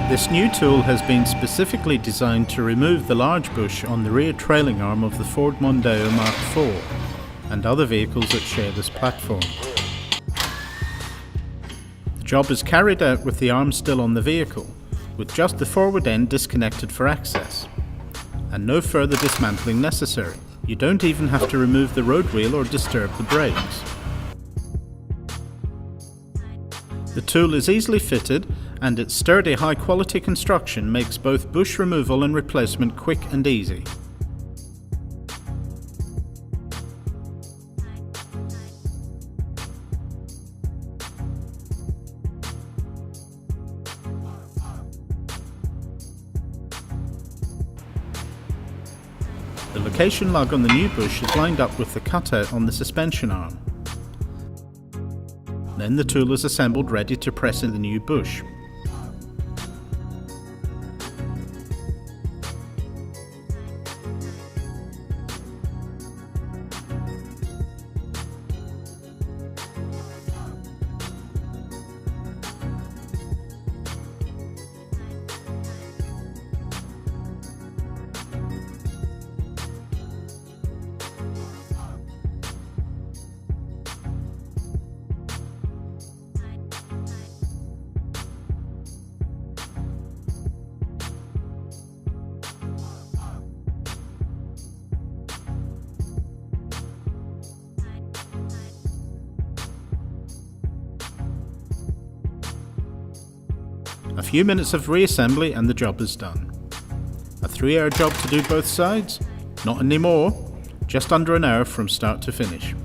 This new tool has been specifically designed to remove the large bush on the rear trailing arm of the Ford Mondeo Mark IV and other vehicles that share this platform. The job is carried out with the arm still on the vehicle, with just the forward end disconnected for access, and no further dismantling necessary. You don't even have to remove the road wheel or disturb the brakes. The tool is easily fitted, and its sturdy high-quality construction makes both bush removal and replacement quick and easy. The location lug on the new bush is lined up with the cutout on the suspension arm. Then the tool is assembled ready to press in the new bush. A few minutes of reassembly and the job is done. A 3-hour job to do both sides? Not anymore, just under an hour from start to finish.